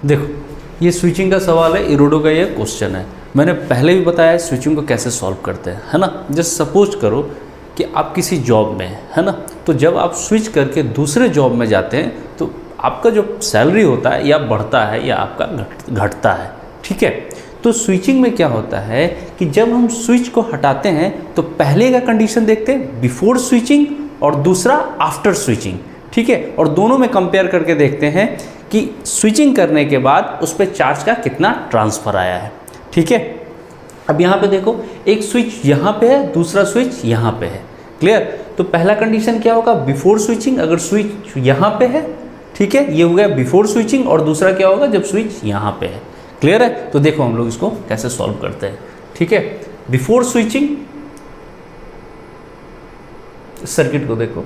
देखो ये स्विचिंग का सवाल है, इरोडो का ये क्वेश्चन है। मैंने पहले भी बताया स्विचिंग को कैसे सॉल्व करते हैं, है ना। जस्ट सपोज करो कि आप किसी जॉब में है ना, तो जब आप स्विच करके दूसरे जॉब में जाते हैं तो आपका जो सैलरी होता है या बढ़ता है या आपका घटता है, ठीक है। तो स्विचिंग में क्या होता है कि जब हम स्विच को हटाते हैं तो पहले का कंडीशन देखते हैं बिफोर स्विचिंग और दूसरा आफ्टर स्विचिंग, ठीक है। और दोनों में कंपेयर करके देखते हैं कि स्विचिंग करने के बाद उस पर चार्ज का कितना ट्रांसफ़र आया है, ठीक है। अब यहाँ पे देखो एक स्विच यहाँ पे है, दूसरा स्विच यहाँ पे है, क्लियर। तो पहला कंडीशन क्या होगा, बिफोर स्विचिंग, अगर स्विच यहाँ पे है, ठीक है, ये हो गया बिफोर स्विचिंग। और दूसरा क्या होगा जब स्विच यहाँ पे है, क्लियर है। तो देखो हम लोग इसको कैसे सॉल्व करते हैं, ठीक है। बिफोर स्विचिंग सर्किट को देखो,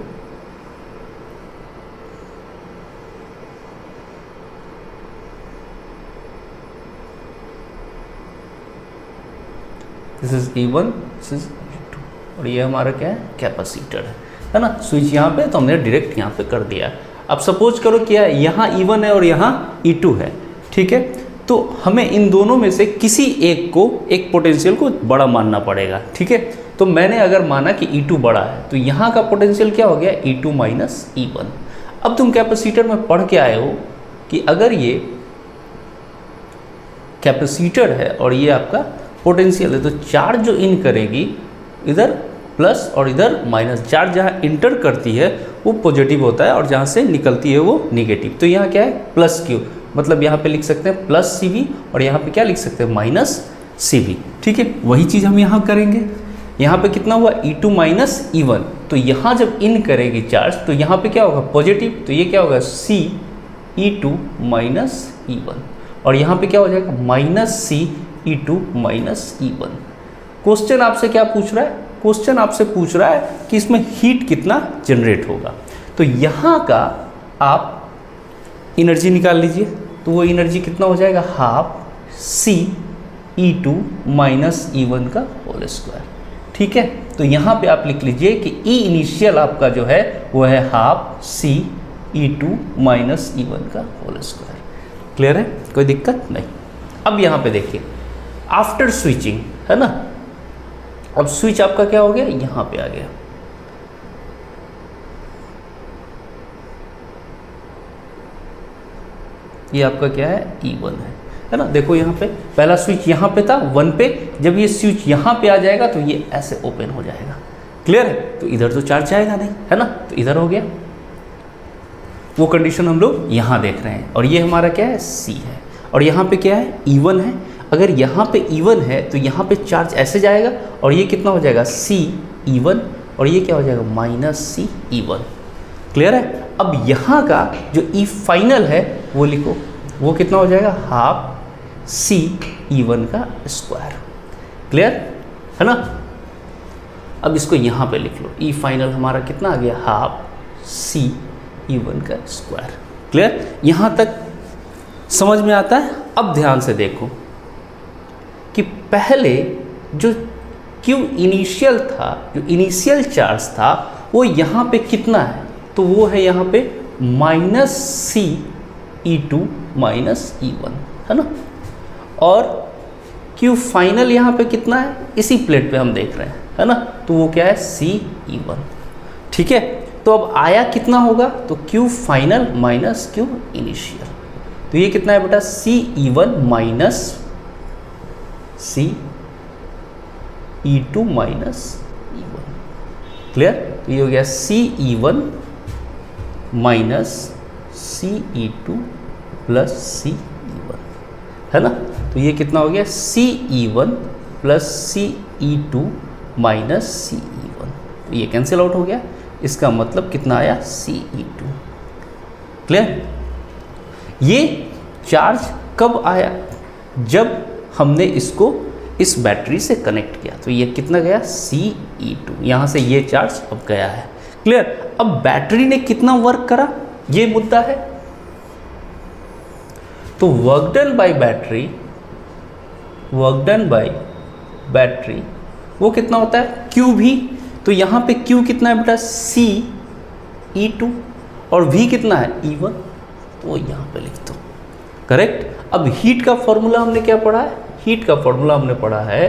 this is E1, this is E2 और ये हमारा क्या है, कैपेसिटर है ना। स्विच यहाँ पे तो हमने डायरेक्ट यहाँ पे कर दिया। अब सपोज करो क्या है, यहाँ E1 है और यहाँ E2 है, ठीक है। तो हमें इन दोनों में से किसी एक को, एक पोटेंशियल को बड़ा मानना पड़ेगा, ठीक है। तो मैंने अगर माना कि E2 बड़ा है तो यहाँ का पोटेंशियल क्या हो गया, E2 माइनस E1। अब तुम कैपेसिटर में पढ़ के आए हो कि अगर ये कैपेसिटर है और ये आपका पोटेंशियल है तो चार्ज जो इन करेगी इधर प्लस और इधर माइनस, चार्ज जहाँ इंटर करती है वो पॉजिटिव होता है और जहाँ से निकलती है वो निगेटिव। तो यहाँ क्या है, प्लस क्यू, मतलब यहाँ पे लिख सकते हैं प्लस CV और यहाँ पे क्या लिख सकते हैं, माइनस CV, ठीक है। वही चीज़ हम यहाँ करेंगे। यहाँ पे कितना हुआ, E2 माइनस E1। तो यहाँ जब इन करेगी चार्ज तो यहाँ पे क्या होगा, पॉजिटिव, तो ये क्या होगा CE2 माइनस E1 और यहाँ पे क्या हो जाएगा, minus CE2 minus E1। Question आपसे क्या पूछ रहा है, क्वेश्चन आपसे पूछ रहा है कि इसमें हीट कितना जनरेट होगा। तो यहाँ का आप एनर्जी निकाल लीजिए, तो वो एनर्जी कितना हो जाएगा, हाफ CE2 माइनस E1 का होल स्क्वायर, ठीक है। तो यहाँ पे आप लिख लीजिए कि E इनिशियल आपका जो है वो है हाफ CE2 माइनस E1 का होल स्क्वायर। क्लियर है, कोई दिक्कत नहीं। अब यहाँ पे देखिए आफ्टर स्विचिंग है ना, अब स्विच आपका क्या हो गया, यहाँ पे आ गया। ये आपका क्या है, E1 है ना। देखो यहाँ पे पहला स्विच यहाँ पे था 1 पे, जब ये स्विच यहाँ पे आ जाएगा तो ये ऐसे ओपन हो जाएगा, क्लियर है। तो इधर तो चार्ज जाएगा नहीं, है ना, तो इधर हो गया। वो कंडीशन हम लोग यहाँ देख रहे हैं और ये हमारा क्या है, C है और यहाँ पे क्या है, E1 है। अगर यहाँ पे E1 है तो यहाँ पे चार्ज ऐसे जाएगा और ये कितना हो जाएगा, CE1 और ये क्या हो जाएगा, माइनस CE1, क्लियर है। अब यहाँ का जो E फाइनल है वो लिखो, वो कितना हो जाएगा, हाफ CE1 का स्क्वायर, क्लियर है ना। अब इसको यहाँ पे लिख लो, E फाइनल हमारा कितना आ गया, हाफ CE1 का स्क्वायर, क्लियर। यहाँ तक समझ में आता है। अब ध्यान से देखो कि पहले जो Q इनिशियल था, जो इनिशियल चार्ज था वो यहाँ पे कितना है, तो वो है यहाँ पे माइनस CE2 माइनस E1, है ना। और Q फाइनल यहाँ पे कितना है, इसी प्लेट पे हम देख रहे हैं, है ना, तो वो क्या है, CE1, ठीक है। तो अब आया कितना होगा, तो Q final minus Q initial, तो ये कितना है बेटा, CE1 minus CE2 minus E1, clear. तो ये हो गया CE1 minus CE2 plus CE1, है ना। तो ये कितना हो गया, CE1 plus CE2 minus CE1, तो ये कैंसिल आउट हो गया। इसका मतलब कितना आया, CE2, क्लियर। ये चार्ज कब आया, जब हमने इसको इस बैटरी से कनेक्ट किया, तो ये कितना गया, CE2, यहाँ से ये चार्ज अब गया है, क्लियर। अब बैटरी ने कितना वर्क करा, ये मुद्दा है। तो work done by battery, work done by battery वो कितना होता है, Q भी। तो यहाँ पे Q कितना है बेटा, CE2 और V कितना है, E1, तो यहाँ पे लिख दो, करेक्ट। अब हीट का फॉर्मूला हमने क्या पढ़ा है? हीट का फॉर्मूला हमने पढ़ा है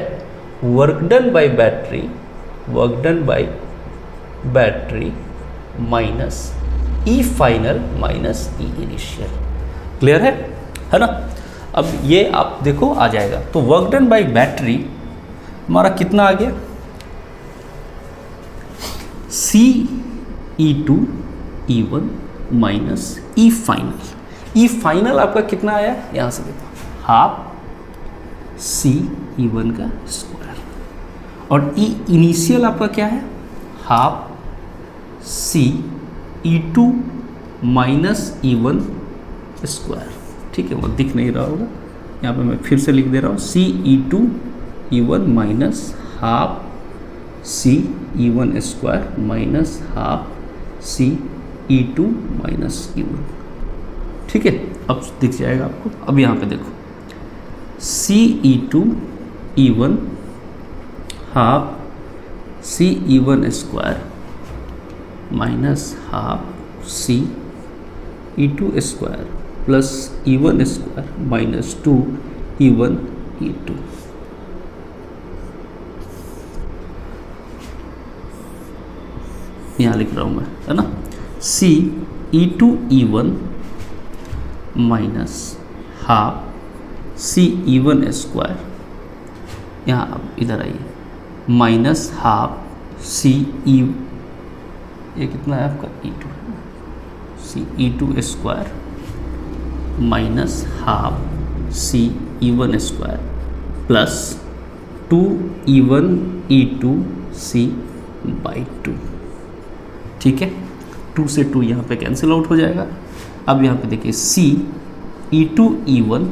work done by battery minus E final minus E initial. Clear है ना? अब ये आप देखो आ जाएगा। तो वर्क डन बाय बैटरी हमारा कितना आ गया? CE2 E1 माइनस ई फाइनल। ई फाइनल आपका कितना आया? यहाँ से देखो, हाफ CE1 का स्क्वायर, और ई इनिशियल आपका क्या है? Half CE2 minus E1 square. ठीक है, वो दिख नहीं रहा होगा, यहाँ पे मैं फिर से लिख दे रहा हूँ, CE2 E1 minus half CE1 square minus half CE2 minus E1। ठीक है, अब दिख जाएगा आपको। अब यहाँ पे देखो, CE2 E1 half CE1 square minus half CE2 square plus E1 square minus 2 E1 E2। यहाँ लिख रहा हूँ मैं, है ना? CE2 E1 minus half CE1 square, यहाँ अब इधर आइए, माइनस हाफ CE, ये कितना है आपका? E2, CE2 square minus half CE1 square plus 2E1 E2 C by 2। ठीक है, 2 से 2 यहाँ पे कैंसिल आउट हो जाएगा। अब यहाँ पे देखिए CE2 E1,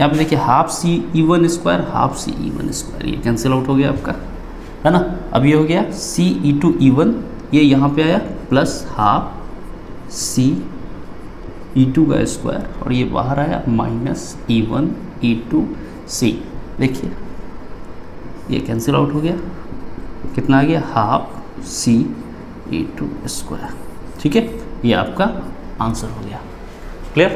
यहाँ पे देखिए half CE1 square half CE1 square, ये कैंसिल आउट हो गया आपका, है ना? अब ये हो गया CE2 E1, ये यहाँ पे आया प्लस हाफ CE2 का स्क्वायर, और ये बाहर आया माइनस E1 E2 C। देखिए ये कैंसिल आउट हो गया, कितना आ गया? Half CE2 square. ठीक है, ये आपका आंसर हो गया। क्लियर?